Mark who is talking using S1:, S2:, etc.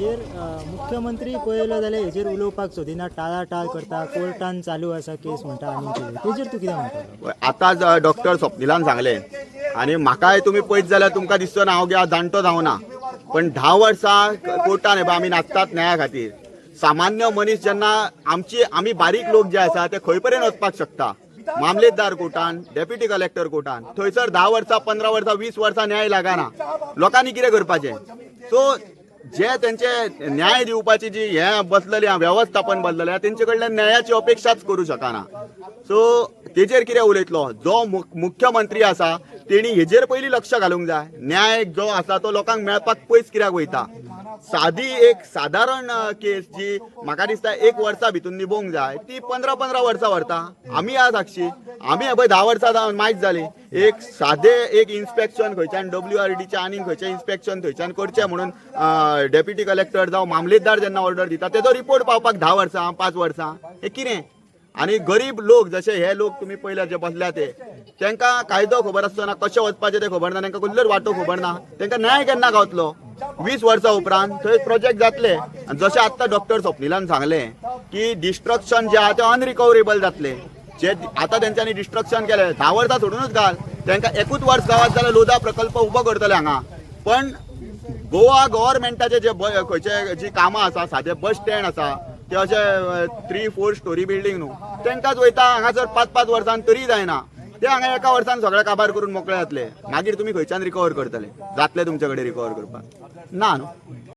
S1: हेजेर मुख्यमंत्री पळयलो जाल्यार हेजेर उलोवपाक सोदिना, टाळाटाळ करता, कोर्टान चालू आसा केस म्हणटा आनी कितें, तेजेर तूं कितें म्हणटा?
S2: आतां डॉक्टर स्वप्निलान सांगलें आनी म्हाकाय तुमी पळयत जाल्यार तुमकां दिसतो ना हांव जाणटो जावना, पण 10 वर्सां कोर्टान हे आमी नाचतात न्याया खातीर. सामान्य मनीस जेन्ना आमी बारीक लोक जे आसा ते खंय पर्यंत वचपाक शकता, मामलेदार कोर्टान, डेप्युटी कलेक्टर कोर्टान, थंयसर 10 वर्सां 15 वर्सां 20 वर्सां न्याय लागना. लोकांनी कितें करपाचें? सो जे तेंचे न्याय दिवपाची जी हे बसलेली व्यवस्थापन बसलेले तेंचे कडल्यान न्यायाची अपेक्षाच करूं शकना. सो तेजेर कितें उलयतलो? जो मुख्यमंत्री आसा तेणी हेजेर पयलीं लक्ष घालूंक जाय. न्याय जो आसा तो लोकांक मेळपाक पयस कित्याक वयता? सादी एक साधारण केस जी म्हाका दिसता 1 वर्सा भितून निभोवंक जाय ती 15 वर्सां व्हरता. आमी आज साक्षी, आमी हे पळय 10 वर्सां मायज जाली. एक सादे एक इन्स्पेक्शन खंयच्यान WRDचे आनी खंयचें इन्स्पेक्शन थंयच्यान करचें म्हणून डेप्युटी कलेक्टर जावं मामलेदार जेन्ना ऑर्डर दिता तेजो रिपोर्ट पावपाक 10 वर्सां 5 वर्सां, हें कितें? आनी गरीब लोक जशे हे लोक तुमी पयल्या जे बसल्या ते तांकां कायदो खबर आसतना कशें वचपाचें तें खबर ना, तांकां कसलोच वाटो खबर ना, तांकां न्याय केन्ना गावतलो? 20 वर्सां उपरांत थंय प्रोजेक्ट जातले. आनी जशें आत्तां डॉक्टर स्वप्निलान सांगलें की डिस्ट्रक्शन जे आहा तें अनरिकवरेबल जातलें. जे आतां तेंच्यांनी डिस्ट्रक्शन केलें 10 वर्सां सोडूनच घाल, तांकां एकूच वर्स गावात जाल्यार लोधा प्रकल्प उबो करतले हांगा. पण गोवा गव्हर्मेंटाचे जे खंयचे जी कामां आसा, सादें बस स्टँड आसा ते अशे 3-4 स्टोरी बिल्डींग न्हू, तांकांच वयता हांगासर 5-5 वर्सां तरी जायना. ते हांगा एका वर्सान सगळे काबार करून मोकळे जातले. मागीर तुमी खंयच्यान रिकवर करतले? जातले तुमचे कडेन रिकवर करपाक? ना न्हू.